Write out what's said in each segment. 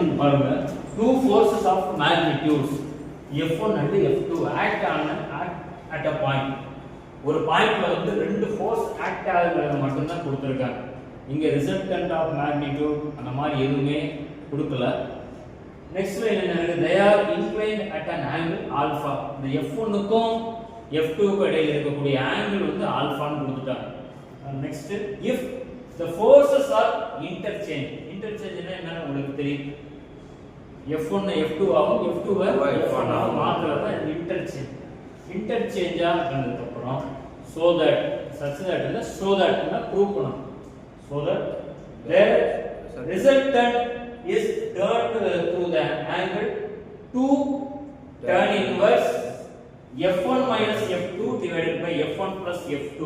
என்னன்னு பாருங்க. Two forces of magnitudes F1 and F2 act at a point. ஒரு பாயிண்ட்ல வந்து ரெண்டு ஃபோர்ஸ் ஆக்ட் ஆகுறத மட்டும் தான் கொடுத்திருக்காங்க. இங்க ரிசல்டன்ட் ஆஃப் மேக்னிட்யூட் அந்த மாதிரி எதுவுமே கொடுக்கல. நெக்ஸ்ட் என்ன they are inclined at an angle alpha. இந்த F1 க்கும் F2 க்கும் இடையில இருக்கக்கூடிய ஆங்கிள் வந்து ஆல்பான்னு கொடுத்துட்டாங்க. Next if the forces are interchange என்னன்னா உங்களுக்கு தெரியும். F1 F2 ஆகும், F2 F1 ஆகும் மாற்றல இன்டர்சேஞ்ச் ஆனதுக்கு அப்புறம் so that ப்ரூவ் பண்ணணும். so that the resultant is turned through the angle 2 tan inverse F1 minus F2 divided by F1 plus F2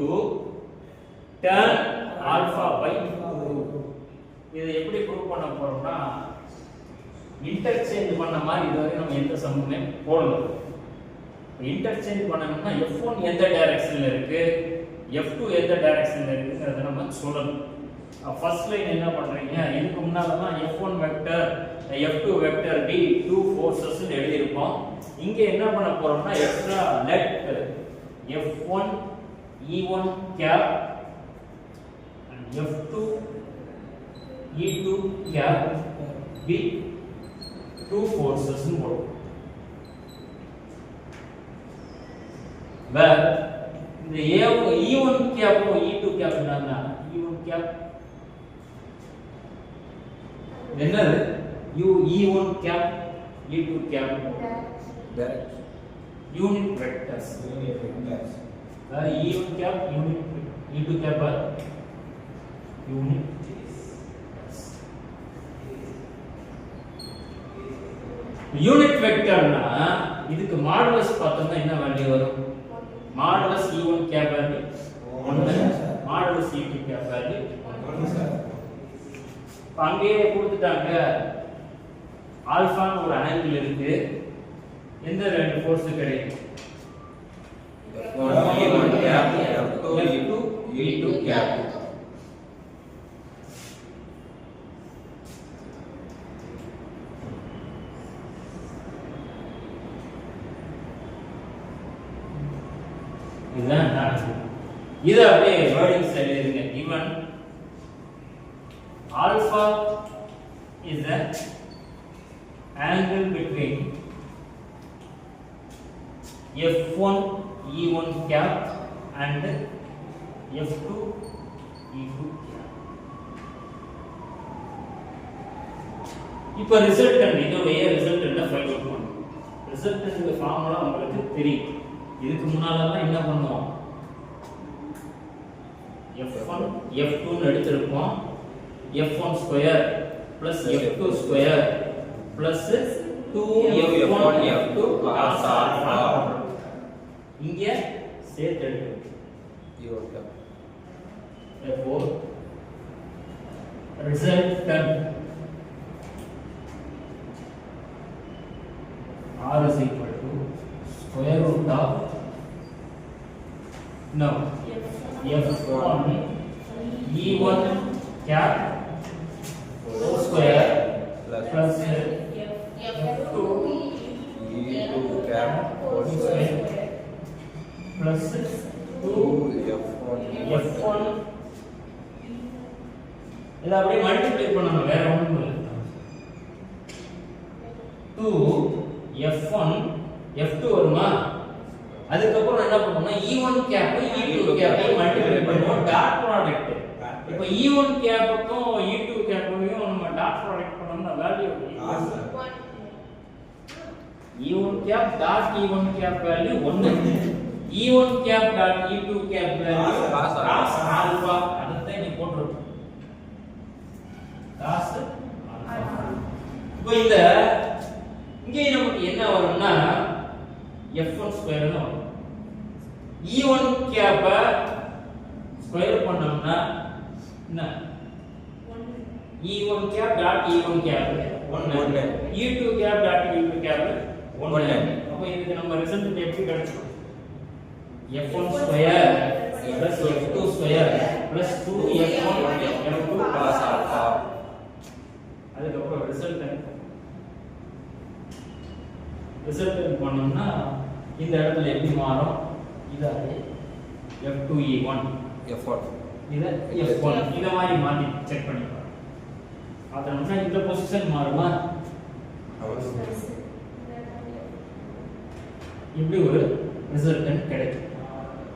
tan alpha by 2. இதை எப்படி ப்ரூவ் பண்ண போறோம்னா interchange பண்ண மாதிரி இதுவரை நம்ம எந்த சமமே போடல. இன்டர்சேஞ்ச் பண்ணணும்னா F1 எந்த டைரக்ஷன்ல இருக்கு, F2 எந்த டைரக்ஷன்ல இருக்குங்கறத நம்ம சொல்லணும். ஃபர்ஸ்ட் லைன் என்ன பண்றீங்க, இதுக்கு முன்னால தான் F1 vector F2 vector D two forces ன்னு எழுதி இருப்போம். இங்க என்ன பண்ண போறோம்னா extra let F1 E1 cap and F2 E2 cap be two forces ன்னு போடுவோம். where இந்த E1 cap E2 cap என்னன்னா E1 cap என்னது E1 cap E2 cap direct unit vectors E1 cap unit E2 cap are unit unit வெக்டர்னா இதுக்கு modulus பார்த்தோம்னா என்ன value வரும், modulus E1 cap value 1 modulus E2 cap value 1. அங்கேயே கொடுத்துட்டாங்க ஆல்பான்னு ஒரு ஆங்கிள் இருக்கு. எந்த ரெண்டு ஃபோர்ஸ் கிடைக்கும், E1 cap F2 E2 cap. இதுதான் நடக்குது. இத அப்படியே வேர்டிங் சைடுல இருங்க. Even alpha is the angle between F1 E1 cap and F2 E2 cap. இப்போ ரிசல்டன்ட் இதோடைய ரிசல்டன்ட் ஃபைண்ட் அவுட் பண்ணனும். ரிசல்டன்ட் ஃபார்முலா உங்களுக்கு தெரியும். இதுக்கு முன்னால தான் என்ன பண்ணுவோம், F1 F2 ன்னு எடுத்துறோம். F1 square plus F2 square plus 2F1 F2 cos alpha. இங்க சேர்த்து எடுக்கணும். therefore resultant R is equal to square root of now F1 E1 cap whole square plus F2 E2 cap whole square plus 2F1 இத அப்படியே multiply பண்ணனும், வேற ஒண்ணும் இல்ல. 2F1 F2 வருமா, அதுக்கு அப்புறம் என்ன பண்ணுவோம்னா E1 cap E2 cap multiply பண்ணுவோம், டாட் ப்ராடக்ட். இப்போ E1 கேப்புக்கும் E2 கேப்பையும் நம்ம டாட் ப்ராடக்ட் பண்ணோம்னா value E1 cap dot E1 cap value 1, E1 cap dot E2 cap value cos alpha. அத நீ போட்டுரு cos ஆல்பா. இப்போ இந்த இங்கே நமக்கு என்ன வரும்னா F1 ஸ்கொயர்னு வரும். E1 cap ஸ்கொயர் பண்ணோம்னா என்ன E1 cap dot E1 cap 1 E2 cap dot E2 cap 1. அப்ப இதுக்கு நம்ம ரிசல்ட் எப்படி கிடைக்கும், F1 square plus F2 square plus 2F1 F2 cos alpha. அதுக்கு அப்புறம் ரிசல்ட் ரிசல்ட் பண்ணோம்னா இந்த இடத்துல எப்படி மாறும்? இது F2E1 F1 இது F1 இந்த மாதிரி மாத்தி செக் பண்ணி பாருங்க. அதனால இந்த பொசிஷன் மாறுமா? இப்படி ஒரு ரிசல்டன்ட் கிடைக்கும்.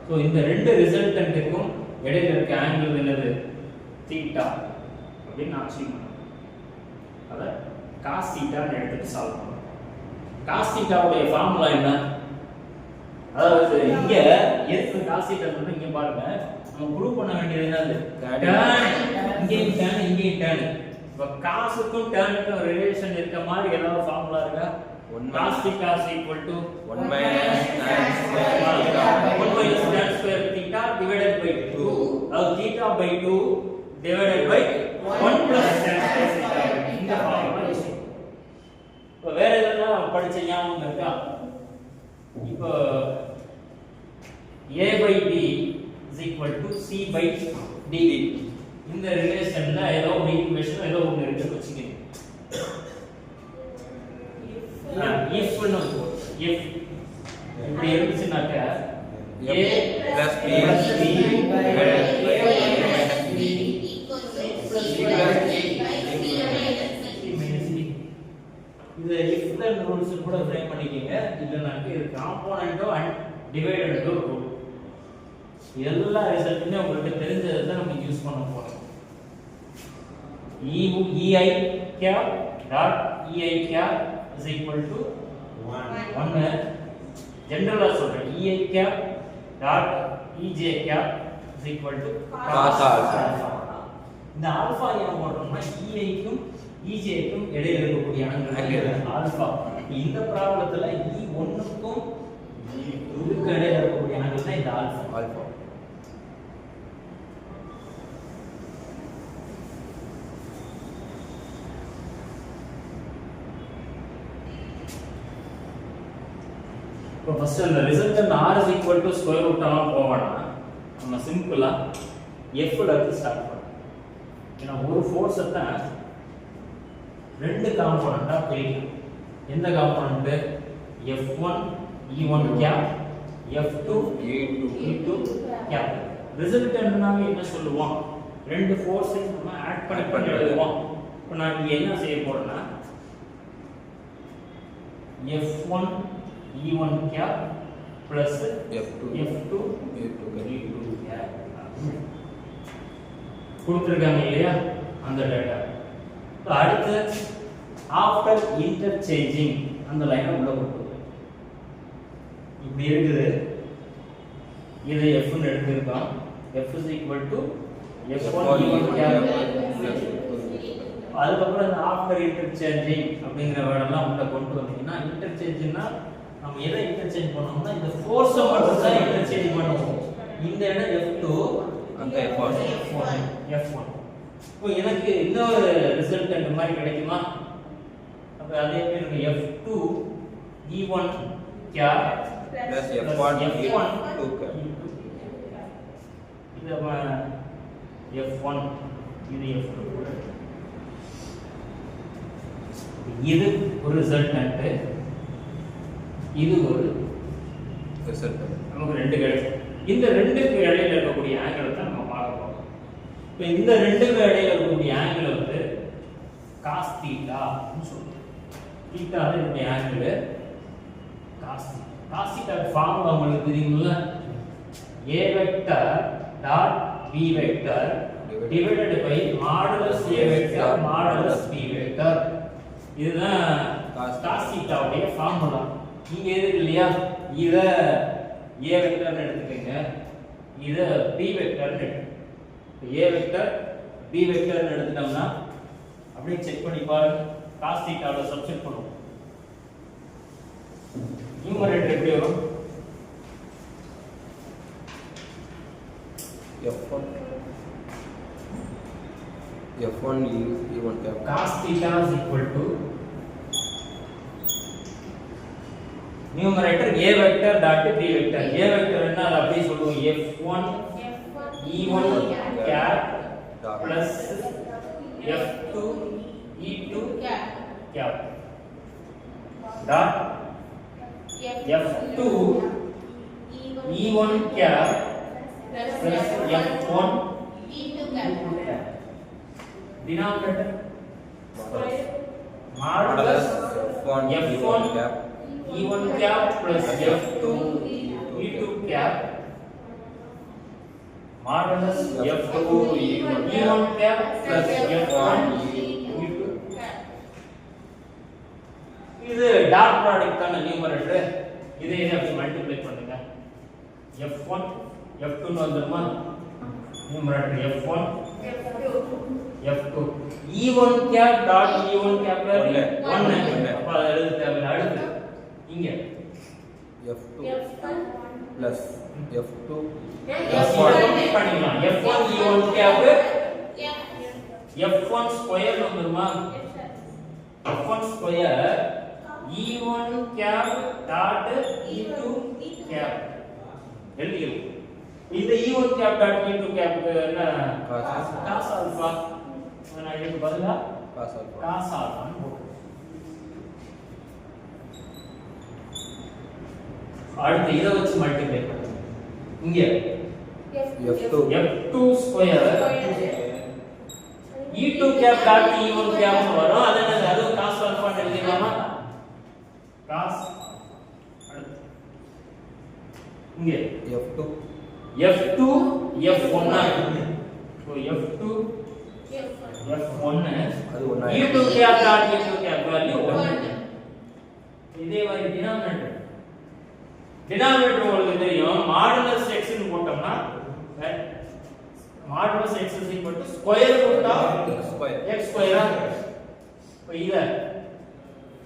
ஸோ இந்த ரெண்டு ரிசல்டன்ட்டுக்கும் இடையில இருக்க ஆங்கிள் என்னது? தீட்டா அப்படின்னு நான் அச்சீவ் பண்ணேன். அதை காஸ் தீட்டான்னு எடுத்துட்டு சால்வ் பண்ணணும். காஸ் தீட்டாவுடைய ஃபார்முலா என்ன? அதாவது இங்க எதுக்கு காஸ் தீட்டா சொன்னா இங்க பாருங்க, நம்ம ப்ரூவ் பண்ண வேண்டியது என்னது? இங்கேயும் டேன் இங்கேயும் டேன். இப்போ காசுக்கும் டேனுக்கும் ரிலேஷன் இருக்க மாதிரி ஏதாவது ஃபார்முலா இருக்கா? cos theta is equal to 1 minus tan square theta 1 minus tan square theta divided by 2 or theta by 2 divided by 1 plus tan square theta. இந்த ஃபார்முலா யூஸ் பண்ணுவோம். இப்போ வேற ஏதாவது படிச்ச ஞாபகம் இருக்கா? இப்போ a by b is equal to c by d. இந்த ரிலேஷன்ல ஏதோ ஒரு ஈக்குவேஷன் ஏதோ ஒன்னு இருக்கு வச்சுக்கோங்க. if இப்படி இருந்துச்சுனாக்க a plus b divided by a minus b equals c plus d minus d. இது if then rules கூட ஃப்ரேம் பண்ணிக்கங்க. இல்லனாக்க இது காம்போனன்ட்டோ அண்ட் டிவைடடோ ரூல். எல்லா ரிசல்ட்டுமே உங்களுக்கு தெரிஞ்சதை தான் நம்ம யூஸ் பண்ண போறோம். ei cap dot ei cap is equal to 1 general சொல்றேன். ei cap dot ej cap is equal to cos alpha. இந்த ஆல்பா என்ன போடுறோம்னா ei க்கும் ej க்கும் இடையில இருக்கக்கூடிய ஆங்கிள் ஆல்பா. இந்த ப்ராப்ளத்துல e1 க்கும் e2 க்கும் இடையில இருக்கக்கூடிய ஆங்கிள் தான் இந்த ஆல்பா. இப்போ ஃபர்ஸ்ட் அந்த resultant r is equal to square root ஆலாம் போவானா நம்ம சிம்பிளா f ல இருந்து ஸ்டார்ட் பண்ணலாம். ஏன்னா ஒரு ஃபோர்ஸ் தான் ரெண்டு காம்போனன்ட்டா பிரிக்கும். எந்த component? f1 e1 gap f2 e2 gap. ரிசல்டன்ட்னாவே என்ன சொல்லுவோம்? ரெண்டு ஃபோர்ஸை நம்ம ஆட் பண்ணி எழுதுவோம். இப்போ நான் இங்க என்ன செய்ய போறேன்னா f1 e1 cap plus f2 e2 cap கொடுத்திருக்காங்க இல்லையா அந்த டேட்டா. அடுத்து ஆஃப்டர் இன்டர்சேஞ்சிங் அந்த லைனை உள்ள போட்டுருங்க. இப்படி இருக்குது. இது f ன்னு எடுத்துருக்கோம். f is equal to f1 e1 cap. அதுக்கப்புறம் இந்த ஆஃப்டர் இன்டர்சேஞ்சிங் அப்படிங்கிற வேர்டெல்லாம் உள்ள கொண்டு வந்தீங்கன்னா இன்டர்சேஞ்சிங்னா நம்ம எதை இன்டர்சேஞ்ச் பண்ணோம்னா இந்த ஃபோர்ஸை மட்டும் தான் இன்டர்சேஞ்ச் பண்ணுவோம். இந்த இடம் f2 அங்க f1. இப்போ எனக்கு இன்னொரு ரிசல்டன்ட் மாதிரி கிடைக்குமா? அப்ப அதே மாதிரி இருக்கு f2 e1 cap plus f1 e2 cap. இது f1 இது f2. இது ஒரு ரிசல்டன்ட், இது ஒரு ரிசல்டன்ட். நமக்கு ரெண்டு கிடைக்கும். இந்த ரெண்டுக்கு இடையில இருக்கக்கூடிய ஆங்கிள் தான் நம்ம பார்க்க போறோம். இப்போ இந்த ரெண்டுக்கு இடையில இருக்கக்கூடிய ஆங்கிள் வந்து cos θ ன்னு சொல்றோம். θ தான் இந்த ஆங்கிள் cos θ. cos θ ஃபார்முலா உங்களுக்கு தெரியும்ல? a vector dot b vector divided by modulus a vector modulus b vector. இதுதான் cos θ உடைய ஃபார்முலா. இங்க எது இல்லையா? இத a வெக்டர்னு எடுத்துக்கங்க, இத b வெக்டர்னு எடுத்துக்கங்க. a வெக்டர் b வெக்டர்னு எடுத்துட்டோம்னா அப்படியே செக் பண்ணி பாருங்க. cos θ ல சப்ஸ்டிட் பண்ணுவோம். நியூமரேட்டர் எப்படி வரும்? f1 e1 cap. cos θ is equal to numerator a vector dot b vector. a vector என்ன அது அப்படியே சொல்லுவோம் f1 e1 cap plus f2 e2 cap dot F2 E1 cap plus F1 E2 cap. denominator Modulus modulus F1 F1 cap E1 cap plus F2 E2 cap modulus F2 E1 cap plus F1 E2 இது dot ப்ராடக்ட்டான numerator இதை அப்படி multiply பண்ணுங்க F1 F2 ன்னு வந்துருமா numerator F1 F2 E1 cap dot E1 cap 1 அப்ப அது எழுத தேவையில்லை அடுத்து இங்க F2 plus F2 F1 பண்ணிக்கலாம் F1 E1 cap F1 square வந்துருமா F1 square E1 cap dot E2 cap எழுதிக்கலாம் இந்த E1 cap dot E2 cap க்கு என்ன cos alpha நான் இதுக்கு பதிலா cos alpha cos alpha ன்னு போடுறேன் அடுத்து இத வச்சு மல்டிப்ளை பண்ணுங்க இங்க F2 square E2 cap dot E1 cap ன்னு வரும் அது என்ன அது cos alpha ன்னு எழுதிக்கலாமா cos அடுத்து இங்க F2 F2 F1 so F2 F1 அது ஒண்ணா E2 cap dot E2 cap value 1 இதே மாதிரி டினாமினேட்டர் உங்களுக்கு தெரியும் மாடுலஸ் x ன்னு போட்டோம்னா modulus x square root of x square இப்போ இத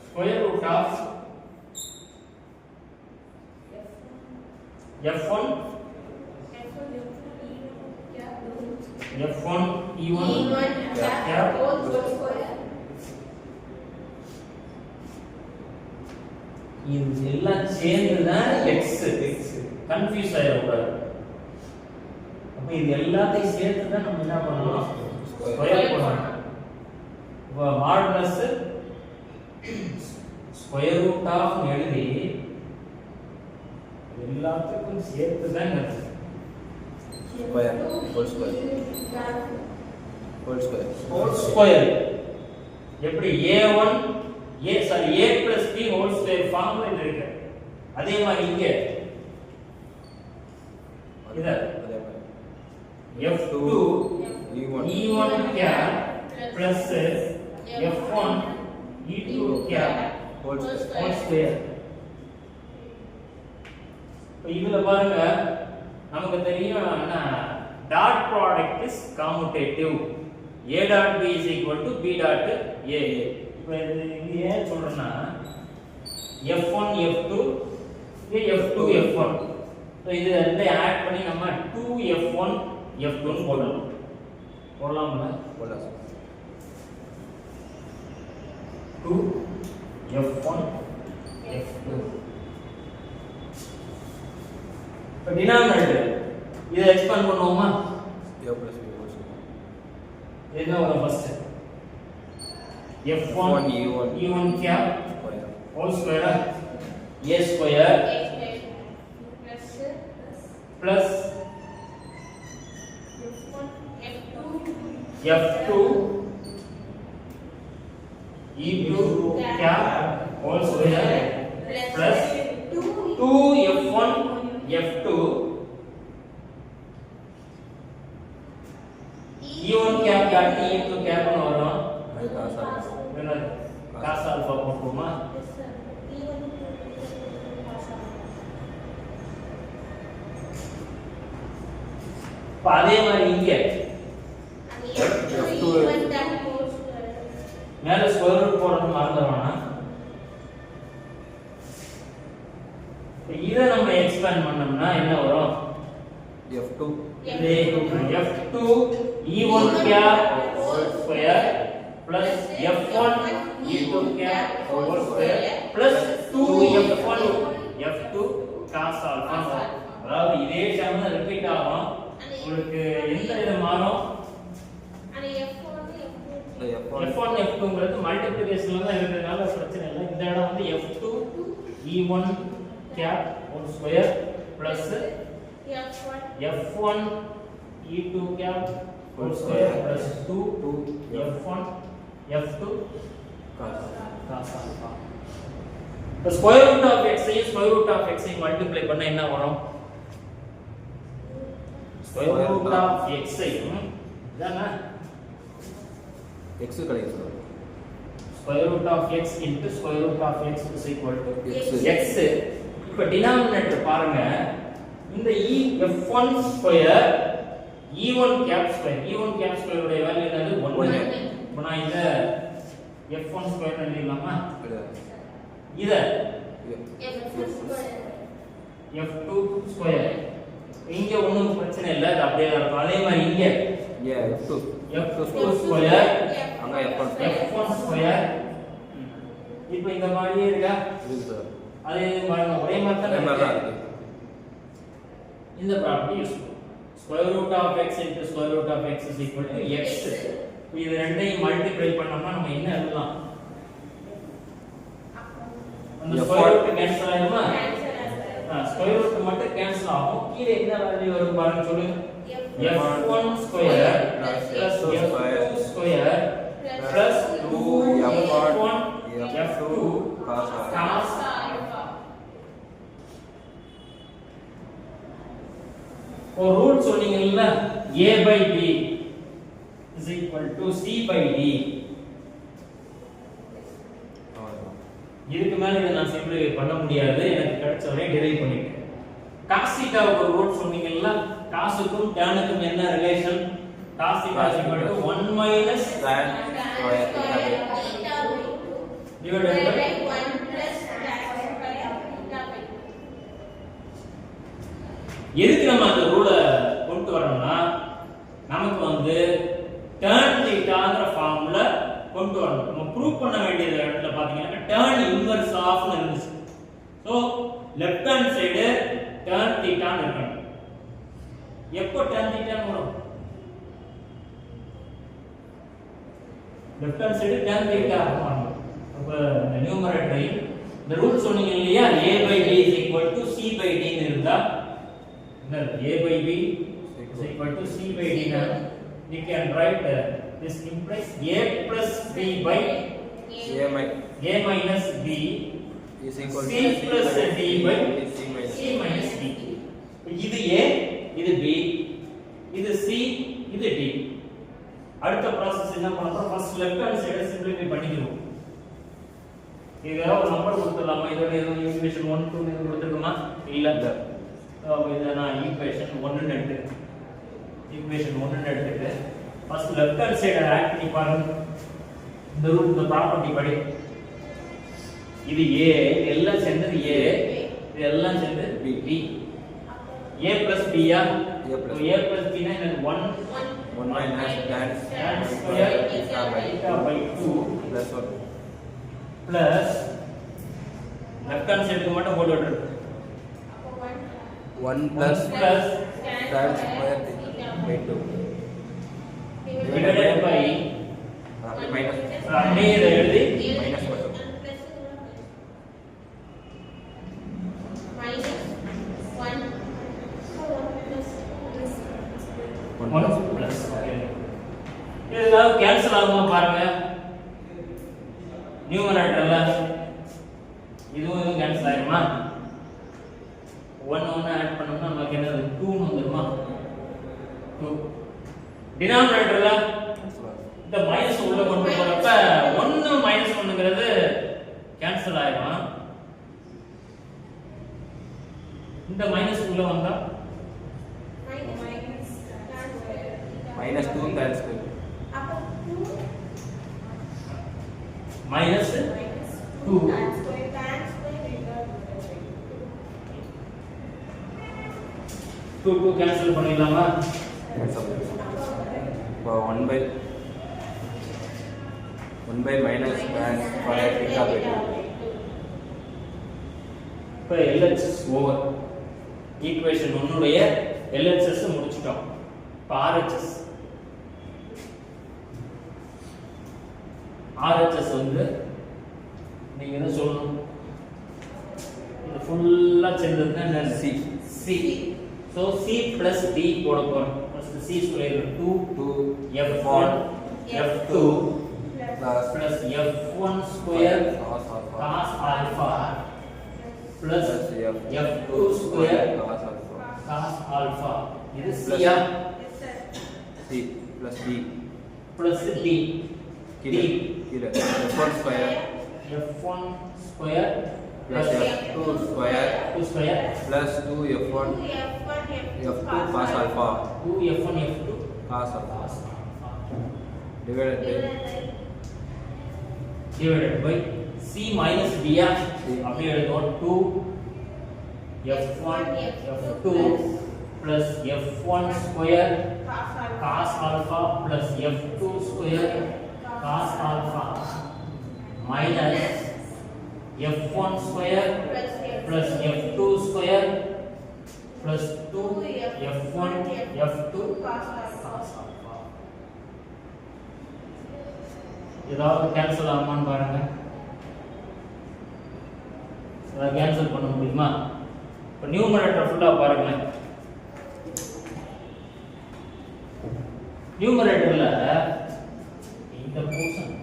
square root of F1 F1 E1 cap இது எல்லாம் சேர்ந்து தான் x கன்ஃபியூஸ் ஆயிடக்கூடாது அப்ப இது எல்லாத்தையும் சேர்த்து தான் நம்ம என்ன பண்ணணும் ஸ்கொயர் பண்ணணும் இப்போ மாடுலஸ் ஸ்கொயர் ரூட் ஆஃப் எழுதி எல்லாத்துக்கும் சேர்த்து தான் square whole square whole square எப்படி a1 a plus b whole square formula இருக்கு அதே மாதிரி இங்க இத F2 E1 cap plus F1 E2 cap whole whole square இப்போ இதுல பாருங்க நமக்கு தெரியும் என்ன dot product is commutative a dot b is equal to b dot a இப்போ இது ஏன் சொல்றேன்னா f1 f2 f2 f1 so இது ரெண்டையும் ஆட் பண்ணி நம்ம 2f1 f2 ன்னு போடலாம்ல போடலாம் 2f1 f2 இப்போ டினாமினேட்டர் இத எக்ஸ்பாண்ட் பண்ணுவோமா a plus b whole square என்ன வரும் first f1 e1 cap square whole square a square plus f2 e2 cap whole square plus 2f1 f2 e1 cap dot e2 cap ன்னு வரும் அது cos alpha என்ன cos alpha போட்டுமா அதே மாதிரி இங்க மேல ஸ்கொயர் ரூட் போடுறது மறந்துடுவானா இத நம்ம எக்ஸ்பேண்ட் பண்ணோம்னா என்ன வரும் f2 இது f2 e1 cap whole square plus f1 e2 cap whole square plus 2f1 f2 cos alpha அதாவது இதே டேர்ம் தான் ரிப்பீட் ஆகும் உங்களுக்கு எந்த இது மாறும் f1 f2ங்கிறது மல்டிப்ளிகேஷன்ல தான் இருக்கிறதுனால பிரச்சனை இல்லை இந்த இடம் வந்து f2 e1 cap whole square plus f1 e2 cap whole square plus 2 f1 f2 cos alpha. The square root of x ஐயும் square root of x ஐயும் மல்டிப்ளை பண்ணா என்ன வரும்? square root of x ஐயும் இதானா x கிடைக்கும் sir. square root of x into square root of x is equal to x. இப்ப denominator பாருங்க, இந்த f1 square e1 cap square உடைய வேல்யூ என்னது 1. இப்போ நான் இத f1 ஸ்கொயர் எழுதிடலாமா? இத f2 ஸ்கொயர் இங்க ஒண்ணும் பிரச்சனை இல்ல, அது அப்படியே இருக்கும். அதே மாதிரி இங்க f2 ஸ்கொயர் அங்க f1 ஸ்கொயர் இப்போ இந்த மாதிரியே இருக்கா? இருக்கு சார். அதே மாதிரி ஒரே மாதிரி தான் இருக்கு. இந்த ப்ராப்பர்ட்டி யூஸ் பண்ணுவோம். square root of x into square root of x is equal to x. இது ரெண்டையும் மல்டிப்ளை பண்ணோம்னா நம்ம என்ன எழுதலாம்? அந்த ஸ்கொயர் ரூட் கேன்சல் ஆகுமா? ஸ்கொயர் ரூட் மட்டும் கேன்சல் ஆகும். கீழ என்ன வேல்யூ வரும் பாருங்க, சொல்லுங்க. f1 square plus f2 square plus 2f1 f2 cos alpha. ஒரு ரூல் சொன்னீங்கல்ல, a by b is equal to c by d. இதுக்கு மேல இத நான் சிம்பிளிஃபை பண்ண முடியாது, எனக்கு கிடைச்ச வரை டிரைவ் பண்ணிட்டேன். cos θ ஒரு ரூல் சொன்னீங்கல்ல, cosக்கும் tanக்கும் என்ன relation? cos θ is equal to 1 minus tan square theta divided by 1 plus tan square theta by 2. எதுக்கு நம்ம அந்த ரூலை கொண்டு வரணும்னா, நமக்கு வந்து tan θங்கிற ஃபார்முல கொண்டு வரணும். நம்ம ப்ரூவ் பண்ண வேண்டிய இடத்துல பாத்தீங்கன்னா tan இன்வெர்ஸ் ஆஃப்னு இருந்துச்சு. So left hand side tan θன்னு இருக்கணும். எப்போ tan θன்னு வரும்? லெஃப்ட் ஹேண்ட் சைடு tan θ வரணும். அப்ப இந்த நியூமரேட்டரை இந்த ரூல் சொன்னீங்க இல்லையா, a by b is equal to c by d ன்னு இருந்தா a by b is equal to c by d now we can write this implies a plus b by a minus b is equal c to plus d by c c minus d. இது a, இது b, இது c, இது d. அடுத்த process என்ன பண்றோம்? first left hand side simplify பண்ணிடுவோம். இதோட ஒரு நம்பர் கொடுத்துடலாமா? இதோட ஈக்குவேஷன் 1 2 ன்னு கொடுத்துட்டோமா? இல்ல. இத நான் ஈக்குவேஷன் 1 ன்னு எடுத்துக்கிறேன். ஈக்குவேஷன் 1 ன்னு எடுத்துட்டு first left hand side add பண்ணி பாருங்க. இந்த ரூல் இந்த ப்ராப்பர்ட்டி படி இது a எல்லாம் சேர்ந்தது a, இது எல்லாம் சேர்ந்தது b. a plus b yeah? a plus b னா எனக்கு 1 minus tan square theta by 2 plus 1 plus left hand side மட்டும் போட்டு விட்டுரு. 1 plus tan square theta by 2 divided by minus அப்படியே இதை எழுதி minus 1 plus. இதெல்லாம் கேன்சல் ஆகுமா பாருங்க. நியூமரேட்டர்ல இதுவும் கேன்சல் ஆயிருமா? 1 ஆட் பண்ணோம்னா நமக்கு என்னது 2 ன்னு வந்துருமா? 2. டினாமினேட்டர்ல இந்த மைனஸ் உள்ள கொண்டு போறப்ப 1 மைனஸ் 1ங்கிறது கேன்சல் ஆயிடும். இந்த மைனஸ் உள்ள வந்தா minus 2 tan square minus 2 2 cancel பண்ணிடலாமா? இப்போ 1 by minus tan square theta by 2 இப்போ LHS ஓவர். ஈக்குவேஷன் 1 உடைய LHS முடிச்சிட்டோம். இப்போ RHS வந்து நீங்க என்ன சொல்லணும்? இது ஃபுல்லா எல்லாம் சேர்ந்தது என்ன C. C. So C plus D போட போறோம். First C square 2 F1 F2 plus F1 square cos alpha plus F2 square cos alpha. இது C யா? C plus D plus D. கீழே F1 square F1 square plus F2 square plus 2 F1 F2 cos alpha 2 F1 F2 cos alpha cos alpha divided by divided by C minus D யா? அப்படியே எழுதுவோம் 2 F1 F2 plus F1 square cos alpha plus F2 square cos alpha minus F1 square plus F2 square plus 2 F1 F2 cos alpha. ஏதாவது cancel ஆகுமான்னு பாருங்க. அதை cancel பண்ண முடியுமா? இப்போ numerator ஃபுல்லா பாருங்களேன். நியூமரேட்டர்ல இந்த போர்ஷன்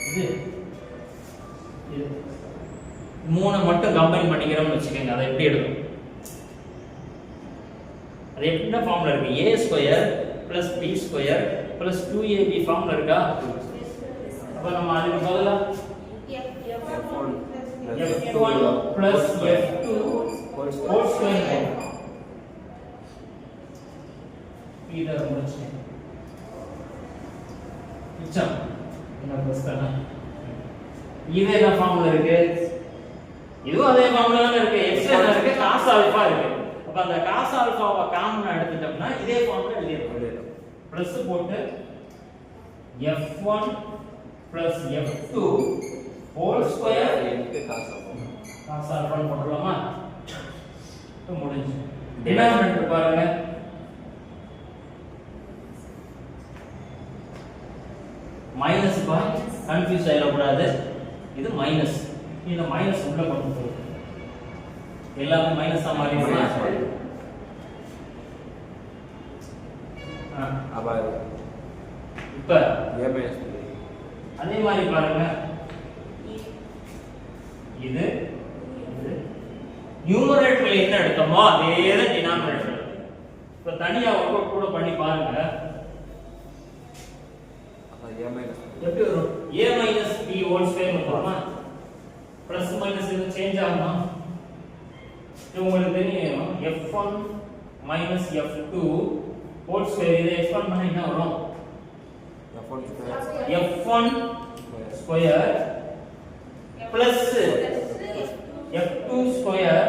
இது இது மூணு மட்டும் கம்பைன் பண்ணிக்கிறோம்னு வச்சுக்கோங்க. அதை எப்படி எடுக்கும்? அது என்ன ஃபார்ம்ல இருக்கு? a square plus b square plus 2ab ஃபார்ம்ல இருக்கா? அப்ப நம்ம அதுக்கு பதிலா f1 plus f2 whole square இத முடிச்சு மிச்சம் என்ன பிரச்சனை? இது என்ன ஃபார்முலா இருக்கு? இதுவும் அதே ஃபார்முலா தான் இருக்கு. x என்ன இருக்கு? cos ஆல்பா இருக்கு. அப்ப அந்த cos ஆல்பாவை காமனா எடுத்துட்டோம்னா இதே ஃபார்முலா எழுதிடலாம். பிளஸ் போட்டு f1 plus f2 whole square cos alpha போட்டுடலாமா? இப்போ முடிஞ்சு. டினாமினேட்டர் பாருங்க. மைனஸ் பாய் கன்ஃபியூஸ் ஆயிடக்கூடாது. இது மைனஸ். இந்த மைனஸ் உள்ள கொண்டு போகும். எல்லாமே மைனஸா மாறிடுமா? இப்ப அதே மாதிரி பாருங்க. இது நியூமரேட்டர்ல என்ன எடுத்தோமோ அதே தான் டினாமினேட்டர். இப்ப தனியா ஒர்க் அவுட் கூட பண்ணி பாருங்க. எப்படி வரும்? a minus b whole square வருமா? பிளஸ் மைனஸ் இது சேஞ்ச் ஆகுமா? இது உங்களுக்கு தெரியும். f1 minus f2 whole square இதை எக்ஸ்பாண்ட் பண்ணா என்ன வரும்? f1 square plus f2 square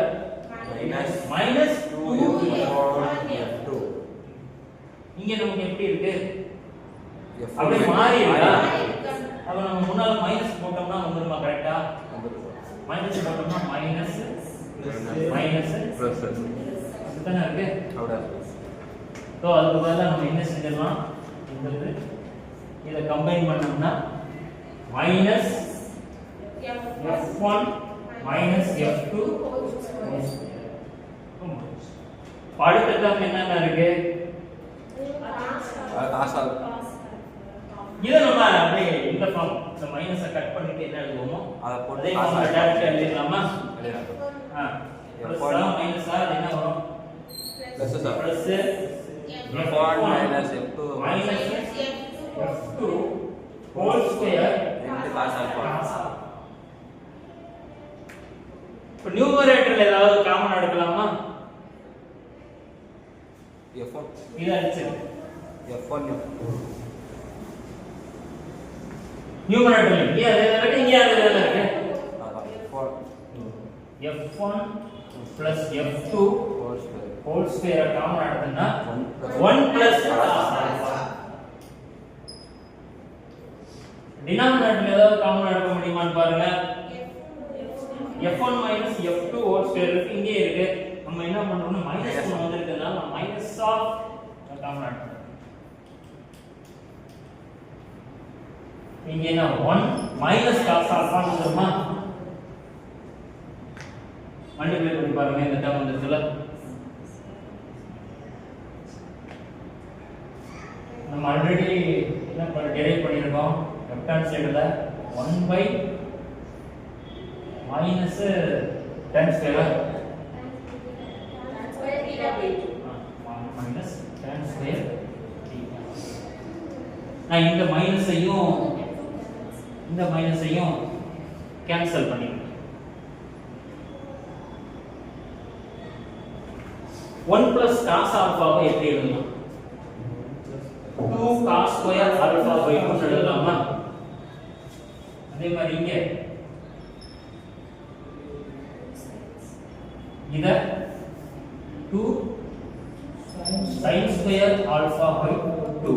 minus 2 f2. இங்க நமக்கு எப்படி இருக்கு? அப்படியே மாறி இருக்கா? அப்ப நம்ம முன்னால மைனஸ் போட்டோம்னா வந்துருமா? கரெக்ட்டா? மைனஸ் போட்டோம்னா மைனஸ் பிளஸ் இதுதானே இருக்கு. சோ அதுக்கு பதிலா நம்ம என்ன செஞ்சிடலாம்? இத கம்பைன் பண்ணோம்னா மைனஸ் f1 minus f2 அடுத்த டேர்ம் என்னென்ன இருக்கு? இத நம்ம அப்படியே இந்த ஃபார்ம் இந்த மைனஸை கட் பண்ணிட்டு என்ன எழுதுவோமோ அத போட்டு அதே ஃபார்ம்ல டைரக்டா எழுதிடலாமா? பிளஸ் மைனஸ் அது என்ன வரும்? Plus f1 minus f2 whole square cos alpha. இப்போ நியூமரேட்டர்ல ஏதாவது காமன் எடுக்கலாமா? f1 இது அடிச்சு f1 நியூமரேட்டர்ல இங்க அதே இருக்கு, இங்க அதே இருக்கு. f1 plus f2 whole square common எடுத்தா 1 plus cos alpha. டினாமினேட்டர்ல ஏதாவது காமன் எடுக்க முடியுமான்னு பாருங்க. f1 minus f2 whole square இருக்கு, இங்கே இருக்கு. நம்ம என்ன பண்றோம்னா மைனஸ் 1 வந்திருக்குனால மைனஸ் ஆஃப் காமன் எடுக்கணும். இங்க என்ன 1 minus cos alpha வந்துருமா? மல்டிப்ளை பண்ணி பாருங்க இந்த டேர்ம் வந்துருக்குல்ல நம்ம ஆல்ரெடி என்ன டெரைவ் பண்ணியிருக்கோம் லெஃப்ட் ஹேண்ட் சைடுல 1 by minus tan square minus tan square theta. நான் இந்த மைனஸையும் கேன்சல் பண்ணிடுறேன். 1 plus cos alpha வை எப்படி எழுதலாம்? 2 cos square alpha by 2 எழுதலாமா? அதே மாதிரி இங்க இத 2 sin square alpha by 2.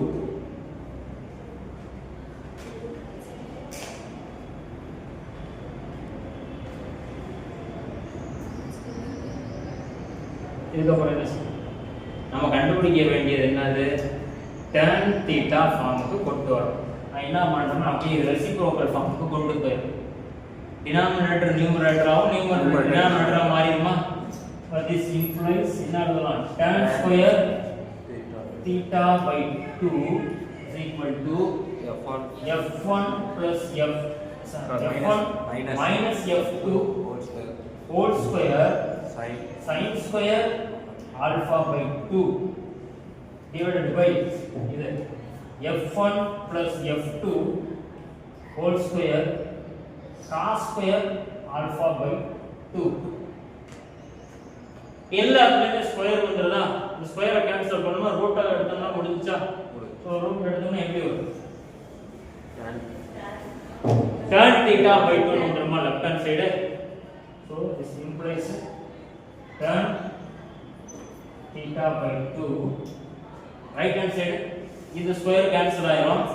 இதுக்கப்புறம் என்ன நம்ம கண்டுபிடிக்க வேண்டியது என்னது? tan theta ஃபார்முக்கு கொண்டு வரணும். நான் என்ன பண்றேன்னா அப்படியே ரெசிப்ரோக்கல் ஃபார்முக்கு கொண்டு போயிடும். டினாமினேட்டர் நியூமரேட்டர் ஆகும், நியூமரேட்டர் டினாமினேட்டரா மாறிடுமா? But this implies என்ன எழுதலாம்? tan square theta by 2 is equal to f1 plus f1 minus f2 whole square sin square alpha by 2 divided by இது f1 plus f2 whole square cos square alpha by 2. எல்லாத்துலயும் square வந்துறதா? இந்த ஸ்கொயரை cancel பண்ணனும், ரூட்டா எடுத்தோம்னா முடிஞ்சா? So root எடுத்தோம்னா எப்படி வரும்? tan theta by 2 வந்துருமா left hand side? So this implies tan theta by 2 right hand side இந்த ஸ்கொயர் கேன்சல் ஆயிரும்.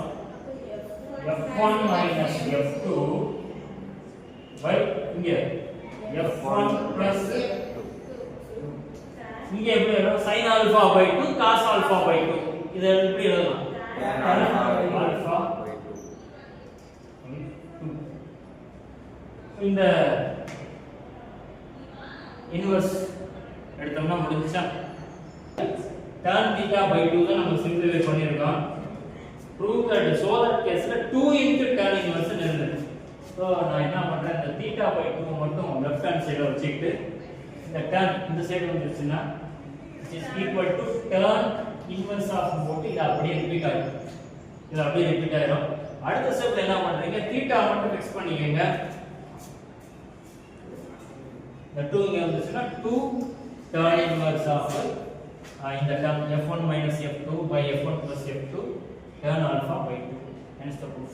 f1 minus f2 by இங்க f1 plus இங்க எப்படி வரும்? sin alpha by 2 cos alpha by 2. இத எப்படி எழுதலாம்? alpha by 2. இந்த இன்வெர்ஸ் எடுத்தோம்னா முடிஞ்சா? tan theta by 2 தான் நம்ம சிம்பிளிஃபை பண்ணிருக்கோம். prove that so that caseல 2 into tan inverse இருந்தது. சோ நான் என்ன பண்றேன்? இந்த theta by 2 மட்டும் லெஃப்ட் ஹேண்ட் சைடுல வச்சிட்டு இந்த tan இந்த side வந்துருச்சுனா is equal to tan inverse of போட்டு இது அப்படியே ரிப்பீட் ஆகும். இது அப்படியே ரிப்பீட் ஆயிடும். அடுத்த ஸ்டெப்ல என்ன பண்றீங்க? theta மட்டும் ஃபிக்ஸ் பண்ணிக்கங்க. இந்த 2 இங்க வந்துச்சுனா 2 tan inverse of இந்த term f1 minus f2 by f1 plus f2 tan alpha by 2. Hence the proof.